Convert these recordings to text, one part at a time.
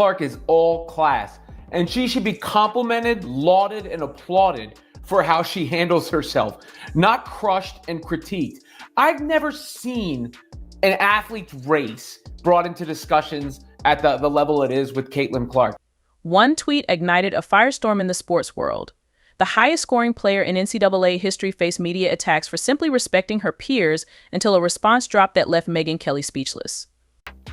Clark is all class, and she should be complimented, lauded, and applauded for how she handles herself, not crushed and critiqued. I've never seen an athlete's race brought into discussions at the level it is with Caitlin Clark. One tweet ignited a firestorm in the sports world. The highest scoring player in NCAA history faced media attacks for simply respecting her peers until a response dropped that left Megyn Kelly speechless.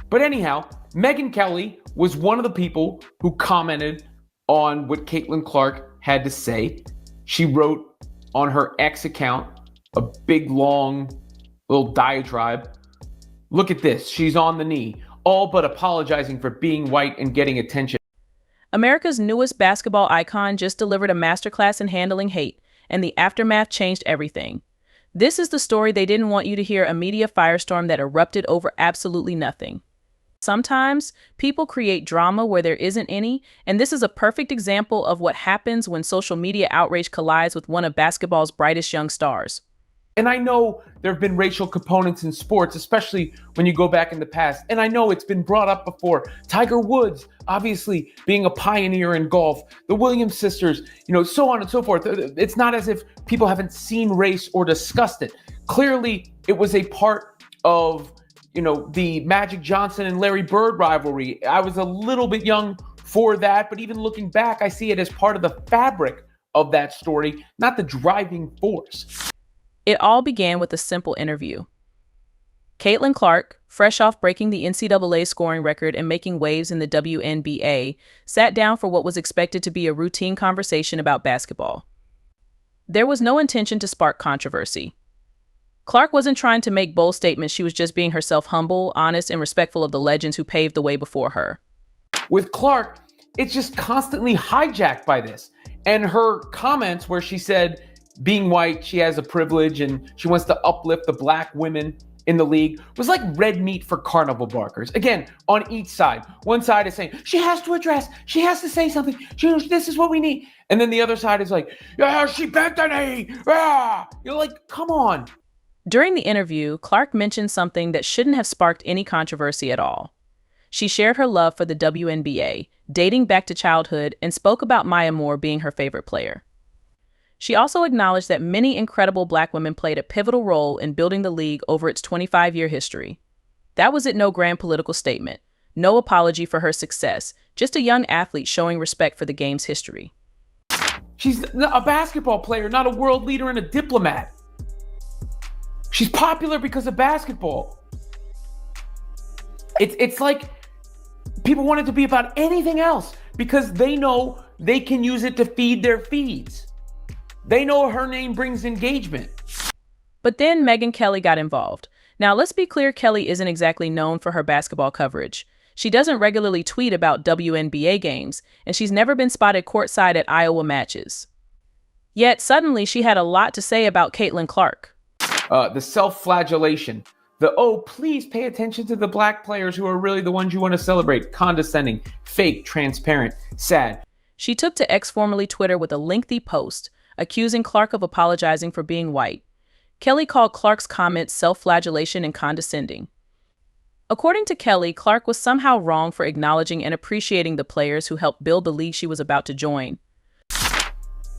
But anyhow, Megyn Kelly was one of the people who commented on what Caitlin Clark had to say. She wrote on her X account a big, long, little diatribe. Look at this. She's on the knee, all but apologizing for being white and getting attention. America's newest basketball icon just delivered a masterclass in handling hate, and the aftermath changed everything. This is the story they didn't want you to hear, a media firestorm that erupted over absolutely nothing. Sometimes people create drama where there isn't any, and this is a perfect example of what happens when social media outrage collides with one of basketball's brightest young stars. And I know there have been racial components in sports, especially when you go back in the past. And I know it's been brought up before. Tiger Woods, obviously, being a pioneer in golf, the Williams sisters, so on and so forth. It's not as if people haven't seen race or discussed it. Clearly, it was a part of, the Magic Johnson and Larry Bird rivalry. I was a little bit young for that, but even looking back, I see it as part of the fabric of that story, not the driving force. It all began with a simple interview. Caitlin Clark, fresh off breaking the NCAA scoring record and making waves in the WNBA, sat down for what was expected to be a routine conversation about basketball. There was no intention to spark controversy. Clark wasn't trying to make bold statements. She was just being herself, humble, honest, and respectful of the legends who paved the way before her. With Clark, it's just constantly hijacked by this. And her comments where she said, being white, she has a privilege and she wants to uplift the black women in the league was like red meat for carnival barkers. Again, on each side. One side is saying, she has to address, she has to say something. This is what we need. And then the other side is like, yeah, she bent the knee. Ah! You're like, come on. During the interview, Clark mentioned something that shouldn't have sparked any controversy at all. She shared her love for the WNBA, dating back to childhood, and spoke about Maya Moore being her favorite player. She also acknowledged that many incredible black women played a pivotal role in building the league over its 25-year history. That was it, no grand political statement, no apology for her success, just a young athlete showing respect for the game's history. She's a basketball player, not a world leader and a diplomat. She's popular because of basketball. It's like people want it to be about anything else because they know they can use it to feed their feeds. They know her name brings engagement. But then Megyn Kelly got involved. Now, let's be clear, Kelly isn't exactly known for her basketball coverage. She doesn't regularly tweet about WNBA games, and she's never been spotted courtside at Iowa matches. Yet, suddenly, she had a lot to say about Caitlin Clark. The self-flagellation. The, please pay attention to the black players who are really the ones you want to celebrate. Condescending, fake, transparent, sad. She took to X, formerly Twitter, with a lengthy post, accusing Clark of apologizing for being white. Kelly called Clark's comments self-flagellation and condescending. According to Kelly, Clark was somehow wrong for acknowledging and appreciating the players who helped build the league she was about to join.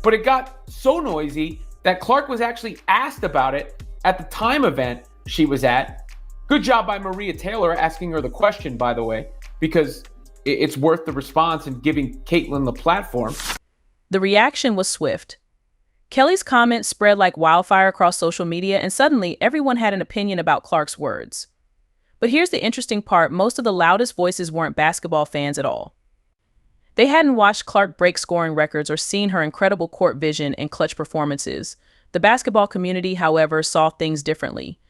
But it got so noisy that Clark was actually asked about it at the Time event she was at. Good job by Maria Taylor asking her the question, by the way, because it's worth the response and giving Caitlin the platform. The reaction was swift. Kelly's comments spread like wildfire across social media, and suddenly everyone had an opinion about Clark's words. But here's the interesting part. Most of the loudest voices weren't basketball fans at all. They hadn't watched Clark break scoring records or seen her incredible court vision and clutch performances. The basketball community, however, saw things differently.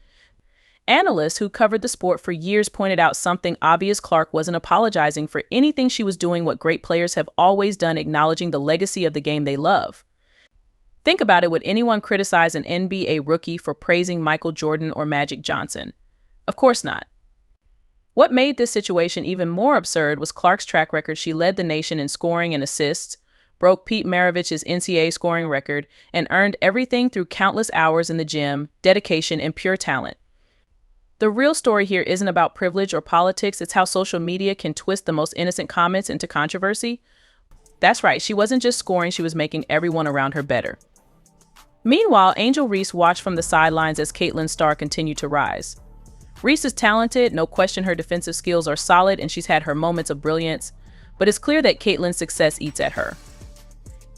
Analysts who covered the sport for years pointed out something obvious: Clark wasn't apologizing for anything. She was doing what great players have always done, acknowledging the legacy of the game they love. Think about it. Would anyone criticize an NBA rookie for praising Michael Jordan or Magic Johnson? Of course not. What made this situation even more absurd was Clark's track record. She led the nation in scoring and assists, broke Pete Maravich's NCAA scoring record, and earned everything through countless hours in the gym, dedication, and pure talent. The real story here isn't about privilege or politics, it's how social media can twist the most innocent comments into controversy. That's right, she wasn't just scoring, she was making everyone around her better. Meanwhile, Angel Reese watched from the sidelines as Caitlyn's star continued to rise. Reese is talented, no question her defensive skills are solid, and she's had her moments of brilliance, but it's clear that Caitlyn's success eats at her.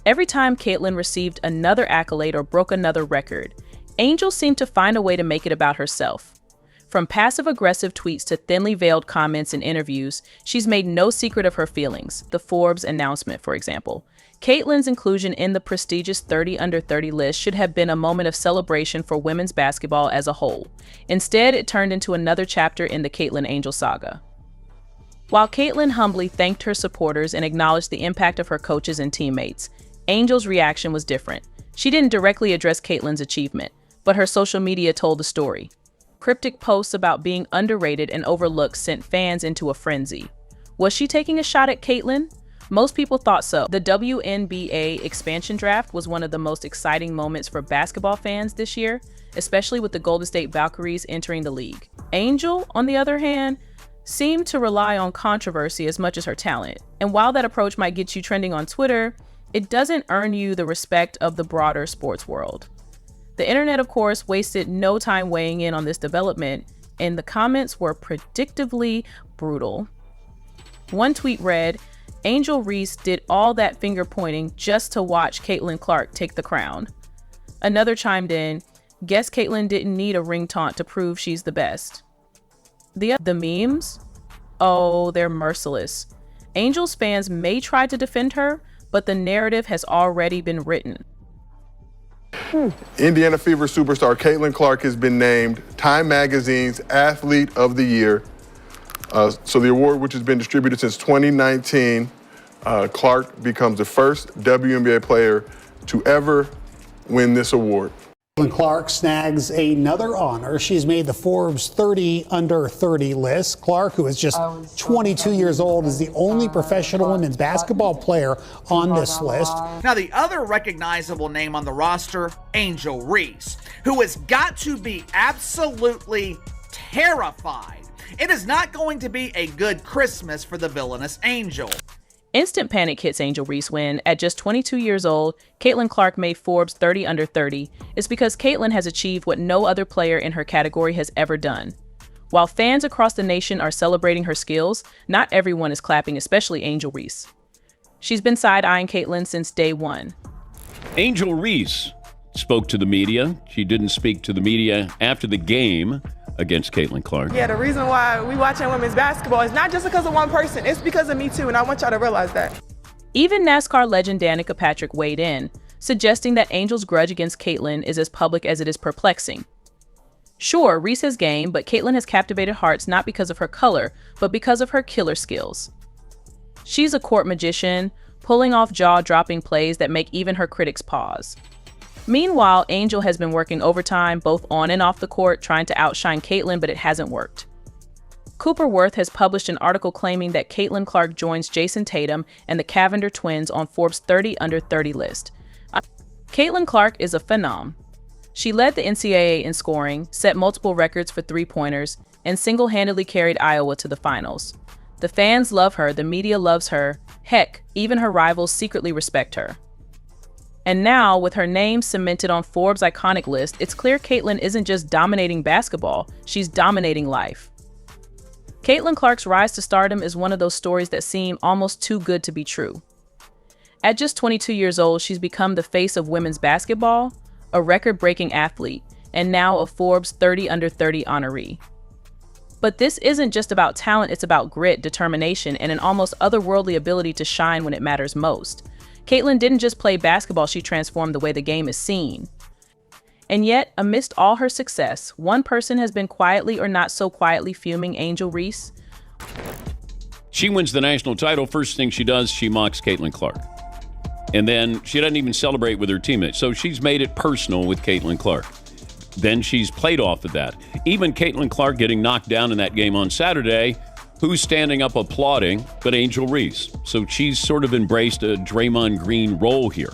Every time Caitlyn received another accolade or broke another record, Angel seemed to find a way to make it about herself. From passive-aggressive tweets to thinly veiled comments in interviews, she's made no secret of her feelings. The Forbes announcement, for example. Caitlyn's inclusion in the prestigious 30 Under 30 list should have been a moment of celebration for women's basketball as a whole. Instead, it turned into another chapter in the Caitlyn Angel saga. While Caitlyn humbly thanked her supporters and acknowledged the impact of her coaches and teammates, Angel's reaction was different. She didn't directly address Caitlyn's achievement, but her social media told the story. Cryptic posts about being underrated and overlooked sent fans into a frenzy. Was she taking a shot at Caitlyn? Most people thought so. The WNBA expansion draft was one of the most exciting moments for basketball fans this year, especially with the Golden State Valkyries entering the league. Angel, on the other hand, seemed to rely on controversy as much as her talent. And while that approach might get you trending on Twitter, it doesn't earn you the respect of the broader sports world. The internet, of course, wasted no time weighing in on this development, and the comments were predictably brutal. One tweet read, "Angel Reese did all that finger pointing just to watch Caitlin Clark take the crown." Another chimed in, "Guess Caitlin didn't need a ring taunt to prove she's the best." The memes? Oh, they're merciless. Angel's fans may try to defend her, but the narrative has already been written. Indiana Fever superstar Caitlin Clark has been named Time Magazine's Athlete of the Year. So the award, which has been distributed since 2019, Clark becomes the first WNBA player to ever win this award. Caitlin Clark snags another honor. She's made the Forbes 30 Under 30 list. Clark, who is just 22 years old, is the only professional women's basketball player on this list. Now, the other recognizable name on the roster, Angel Reese, who has got to be absolutely terrified. It is not going to be a good Christmas for the villainous Angel. Instant panic hits Angel Reese when, at just 22 years old, Caitlin Clark made Forbes 30 Under 30. It's because Caitlin has achieved what no other player in her category has ever done. While fans across the nation are celebrating her skills, not everyone is clapping, especially Angel Reese. She's been side-eyeing Caitlin since day one. Angel Reese spoke to the media. She didn't speak to the media after the game against Caitlin Clark. Yeah, the reason why we watching women's basketball is not just because of one person, it's because of me too, and I want y'all to realize that. Even NASCAR legend Danica Patrick weighed in, suggesting that Angel's grudge against Caitlin is as public as it is perplexing. Sure, Reese has game, but Caitlin has captivated hearts not because of her color, but because of her killer skills. She's a court magician, pulling off jaw-dropping plays that make even her critics pause. Meanwhile, Angel has been working overtime both on and off the court trying to outshine Caitlin, but it hasn't worked. Cooper Worth has published an article claiming that Caitlin Clark joins Jason Tatum and the Cavender twins on Forbes 30 Under 30 list. Caitlin Clark is a phenom. She led the NCAA in scoring, set multiple records for three-pointers, and single-handedly carried Iowa to the finals. The fans love her, the media loves her, heck, even her rivals secretly respect her. And now, with her name cemented on Forbes' iconic list, it's clear Caitlin isn't just dominating basketball, she's dominating life. Caitlin Clark's rise to stardom is one of those stories that seem almost too good to be true. At just 22 years old, she's become the face of women's basketball, a record-breaking athlete, and now a Forbes 30 Under 30 honoree. But this isn't just about talent, it's about grit, determination, and an almost otherworldly ability to shine when it matters most. Caitlin didn't just play basketball, she transformed the way the game is seen. And yet, amidst all her success, one person has been quietly or not so quietly fuming Angel Reese. She wins the national title. First thing she does, she mocks Caitlin Clark. And then she doesn't even celebrate with her teammates. So she's made it personal with Caitlin Clark. Then she's played off of that. Even Caitlin Clark getting knocked down in that game on Saturday, who's standing up applauding but Angel Reese? So she's sort of embraced a Draymond Green role here.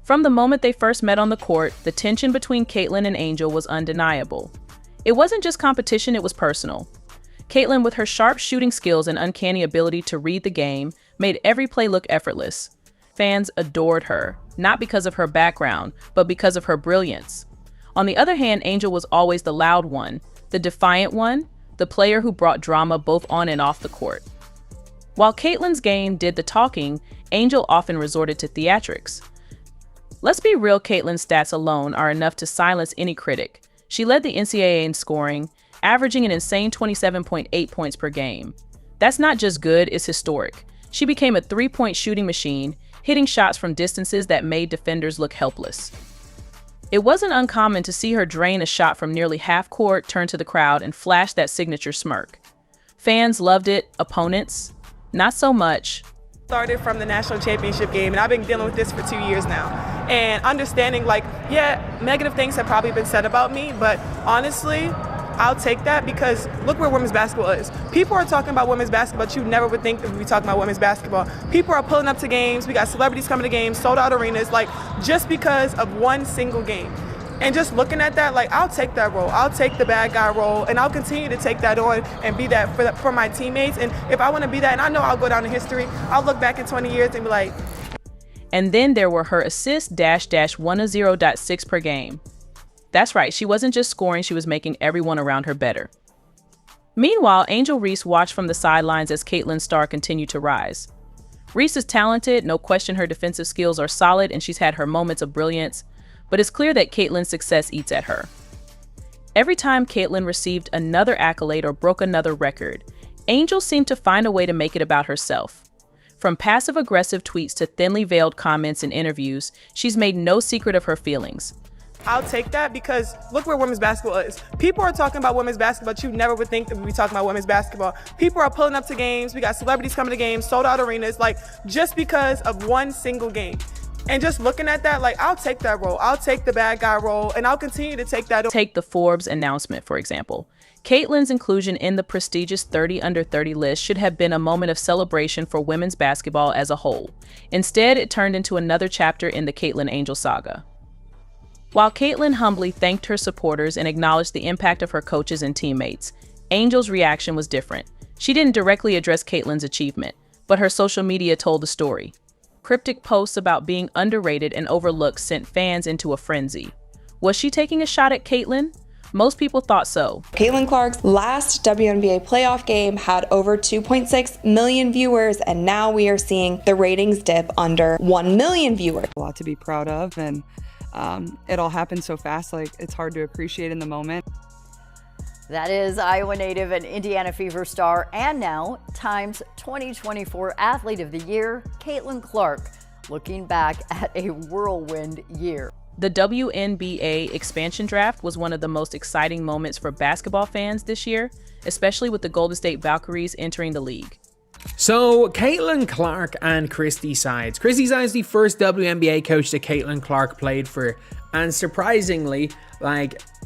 From the moment they first met on the court, the tension between Caitlin and Angel was undeniable. It wasn't just competition, it was personal. Caitlin, with her sharp shooting skills and uncanny ability to read the game, made every play look effortless. Fans adored her, not because of her background, but because of her brilliance. On the other hand, Angel was always the loud one, the defiant one, the player who brought drama both on and off the court. While Caitlin's game did the talking, Angel often resorted to theatrics. Let's be real, Caitlin's stats alone are enough to silence any critic. She led the NCAA in scoring, averaging an insane 27.8 points per game. That's not just good, it's historic. She became a three-point shooting machine, hitting shots from distances that made defenders look helpless. It wasn't uncommon to see her drain a shot from nearly half court, turn to the crowd, and flash that signature smirk. Fans loved it, opponents, not so much. Started from the national championship game, and I've been dealing with this for 2 years now. And understanding, like, yeah, negative things have probably been said about me, but honestly, I'll take that because look where women's basketball is. People are talking about women's basketball, but you never would think that we'd be talking about women's basketball. People are pulling up to games. We got celebrities coming to games, sold out arenas, like just because of one single game. And just looking at that, like, I'll take that role. I'll take the bad guy role, and I'll continue to take that on and be that for my teammates. And if I want to be that, and I know I'll go down in history, I'll look back in 20 years and be like. And then there were her assists -100.6 per game. That's right, she wasn't just scoring, she was making everyone around her better. Meanwhile, Angel Reese watched from the sidelines as Caitlin's star continued to rise. Reese is talented, no question her defensive skills are solid, and she's had her moments of brilliance, but it's clear that Caitlin's success eats at her. Every time Caitlin received another accolade or broke another record, Angel seemed to find a way to make it about herself. From passive-aggressive tweets to thinly veiled comments in interviews, she's made no secret of her feelings. I'll take that because look where women's basketball is. People are talking about women's basketball, but you never would think that we'd be talking about women's basketball. People are pulling up to games. We got celebrities coming to games, sold out arenas, like just because of one single game. And just looking at that, like, I'll take that role. I'll take the bad guy role, and I'll continue to take that. Take the Forbes announcement, for example. Caitlin's inclusion in the prestigious 30 under 30 list should have been a moment of celebration for women's basketball as a whole. Instead, it turned into another chapter in the Caitlin Angel saga. While Caitlin humbly thanked her supporters and acknowledged the impact of her coaches and teammates, Angel's reaction was different. She didn't directly address Caitlin's achievement, but her social media told the story. Cryptic posts about being underrated and overlooked sent fans into a frenzy. Was she taking a shot at Caitlin? Most people thought so. Caitlin Clark's last WNBA playoff game had over 2.6 million viewers, and now we are seeing the ratings dip under 1 million viewers. A lot to be proud of, and it all happened so fast, like it's hard to appreciate in the moment. That is Iowa native and Indiana Fever star, and now Time's 2024 Athlete of the Year, Caitlin Clark, looking back at a whirlwind year. The WNBA expansion draft was one of the most exciting moments for basketball fans this year, especially with the Golden State Valkyries entering the league. So, Caitlin Clark and Christy Sides. Christy Sides, the first WNBA coach that Caitlin Clark played for, and surprisingly,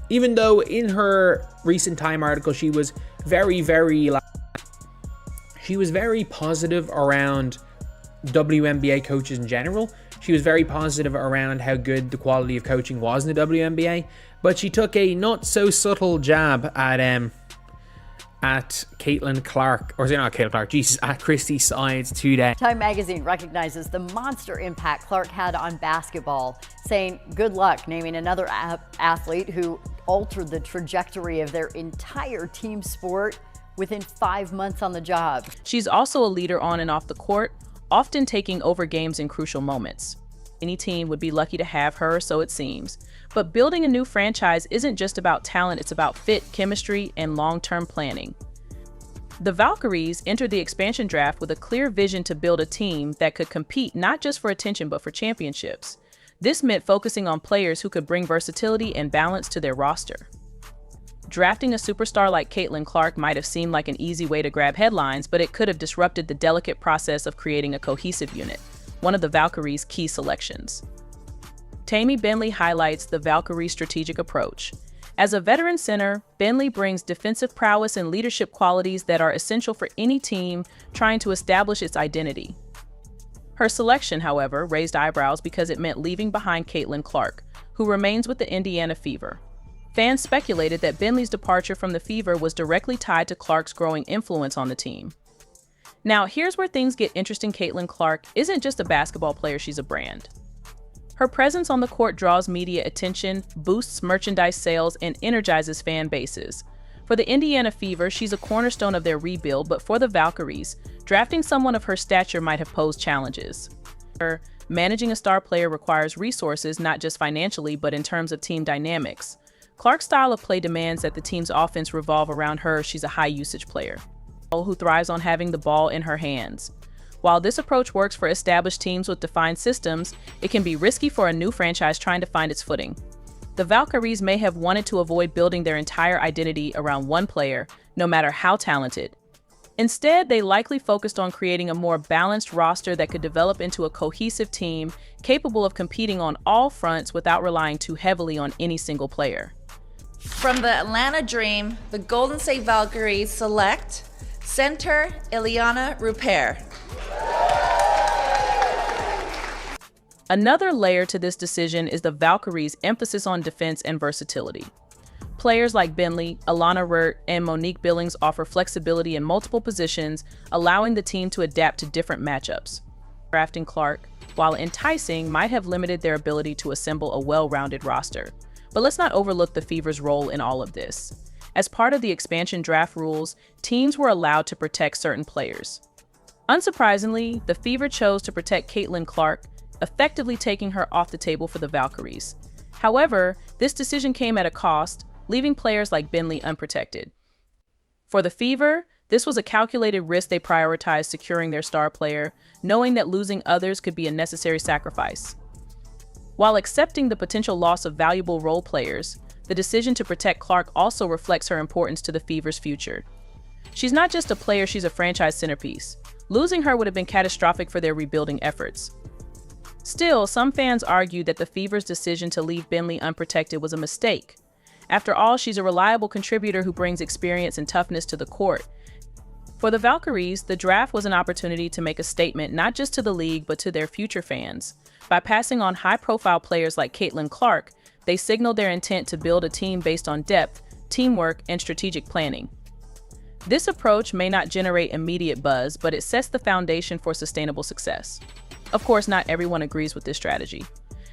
even though in her recent Time article she was very positive around WNBA coaches in general. She was very positive around how good the quality of coaching was in the WNBA, but she took a not so subtle jab at Caitlin Clark, at Christy Sides today. Time magazine recognizes the monster impact Clark had on basketball, saying good luck naming another athlete who altered the trajectory of their entire team sport within 5 months on the job. She's also a leader on and off the court, often taking over games in crucial moments. Any team would be lucky to have her, so it seems. But building a new franchise isn't just about talent, it's about fit, chemistry, and long-term planning. The Valkyries entered the expansion draft with a clear vision to build a team that could compete not just for attention, but for championships. This meant focusing on players who could bring versatility and balance to their roster. Drafting a superstar like Caitlin Clark might have seemed like an easy way to grab headlines, but it could have disrupted the delicate process of creating a cohesive unit, one of the Valkyries' key selections. Tammy Bentley highlights the Valkyrie strategic approach. As a veteran center, Bentley brings defensive prowess and leadership qualities that are essential for any team trying to establish its identity. Her selection, however, raised eyebrows because it meant leaving behind Caitlin Clark, who remains with the Indiana Fever. Fans speculated that Bentley's departure from the Fever was directly tied to Clark's growing influence on the team. Now, here's where things get interesting. Caitlin Clark isn't just a basketball player, she's a brand. Her presence on the court draws media attention, boosts merchandise sales, and energizes fan bases. For the Indiana Fever, she's a cornerstone of their rebuild, but for the Valkyries, drafting someone of her stature might have posed challenges. Managing a star player requires resources, not just financially, but in terms of team dynamics. Clark's style of play demands that the team's offense revolve around her. She's a high-usage player who thrives on having the ball in her hands. While this approach works for established teams with defined systems, it can be risky for a new franchise trying to find its footing. The Valkyries may have wanted to avoid building their entire identity around one player, no matter how talented. Instead, they likely focused on creating a more balanced roster that could develop into a cohesive team capable of competing on all fronts without relying too heavily on any single player. From the Atlanta Dream, the Golden State Valkyries select center Ileana Rupert. Another layer to this decision is the Valkyries' emphasis on defense and versatility. Players like Bentley, Alana Rurt, and Monique Billings offer flexibility in multiple positions, allowing the team to adapt to different matchups. Drafting Clark, while enticing, might have limited their ability to assemble a well-rounded roster. But let's not overlook the Fever's role in all of this. As part of the expansion draft rules, teams were allowed to protect certain players. Unsurprisingly, the Fever chose to protect Caitlin Clark, effectively taking her off the table for the Valkyries. However, this decision came at a cost, leaving players like Bentley unprotected. For the Fever, this was a calculated risk. They prioritized securing their star player, knowing that losing others could be a necessary sacrifice. While accepting the potential loss of valuable role players, the decision to protect Clark also reflects her importance to the Fever's future. She's not just a player, she's a franchise centerpiece. Losing her would have been catastrophic for their rebuilding efforts. Still, some fans argue that the Fever's decision to leave Bentley unprotected was a mistake. After all, she's a reliable contributor who brings experience and toughness to the court. For the Valkyries, the draft was an opportunity to make a statement not just to the league, but to their future fans. By passing on high-profile players like Caitlin Clark, they signaled their intent to build a team based on depth, teamwork, and strategic planning. This approach may not generate immediate buzz, but it sets the foundation for sustainable success. Of course, not everyone agrees with this strategy.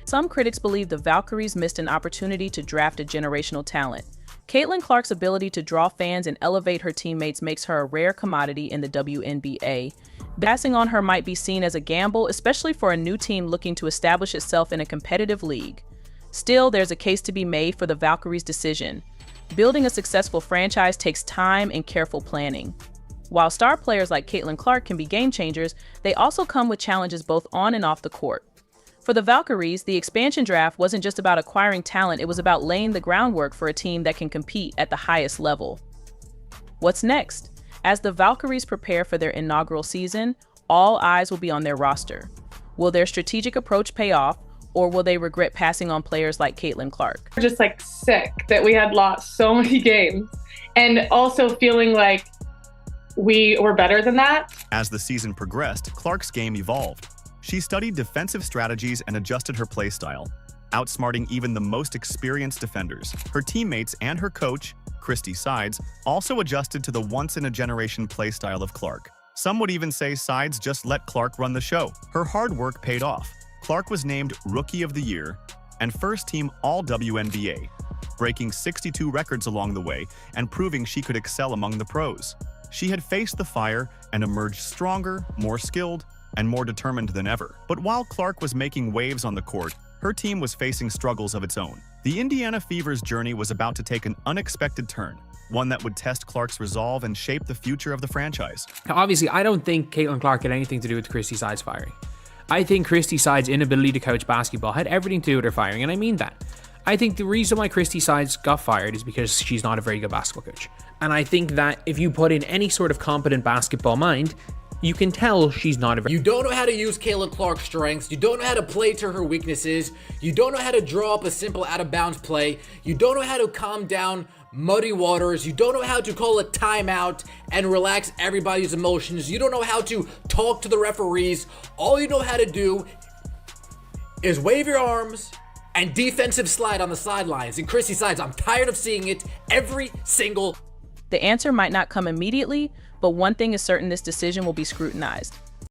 Some critics believe the Valkyries missed an opportunity to draft a generational talent. Caitlin Clark's ability to draw fans and elevate her teammates makes her a rare commodity in the WNBA. Passing on her might be seen as a gamble, especially for a new team looking to establish itself in a competitive league. Still, there's a case to be made for the Valkyries' decision. Building a successful franchise takes time and careful planning. While star players like Caitlin Clark can be game changers, they also come with challenges both on and off the court. For the Valkyries, the expansion draft wasn't just about acquiring talent, it was about laying the groundwork for a team that can compete at the highest level. What's next? As the Valkyries prepare for their inaugural season, all eyes will be on their roster. Will their strategic approach pay off, or will they regret passing on players like Caitlin Clark? We're just sick that we had lost so many games, and also feeling like we were better than that. As the season progressed, Clark's game evolved. She studied defensive strategies and adjusted her play style, outsmarting even the most experienced defenders. Her teammates and her coach, Christy Sides, also adjusted to the once-in-a-generation play style of Clark. Some would even say Sides just let Clark run the show. Her hard work paid off. Clark was named Rookie of the Year and first-team All-WNBA, breaking 62 records along the way and proving she could excel among the pros. She had faced the fire and emerged stronger, more skilled, and more determined than ever. But while Clark was making waves on the court, her team was facing struggles of its own. The Indiana Fever's journey was about to take an unexpected turn, one that would test Clark's resolve and shape the future of the franchise. Obviously, I don't think Caitlin Clark had anything to do with Christy Sides firing. I think Christy Sides' inability to coach basketball had everything to do with her firing, and I mean that. I think the reason why Christy Sides got fired is because she's not a very good basketball coach. And I think that if you put in any sort of competent basketball mind, you can tell she's not a very... You don't know how to use Caitlin Clark's strengths. You don't know how to play to her weaknesses. You don't know how to draw up a simple out-of-bounds play. You don't know how to calm down muddy waters. You don't know how to call a timeout and relax everybody's emotions. You don't know how to talk to the referees. All you know how to do is wave your arms and defensive slide on the sidelines. And Christy Sides, I'm tired of seeing it every single. The answer might not come immediately, but one thing is certain: this decision will be scrutinized.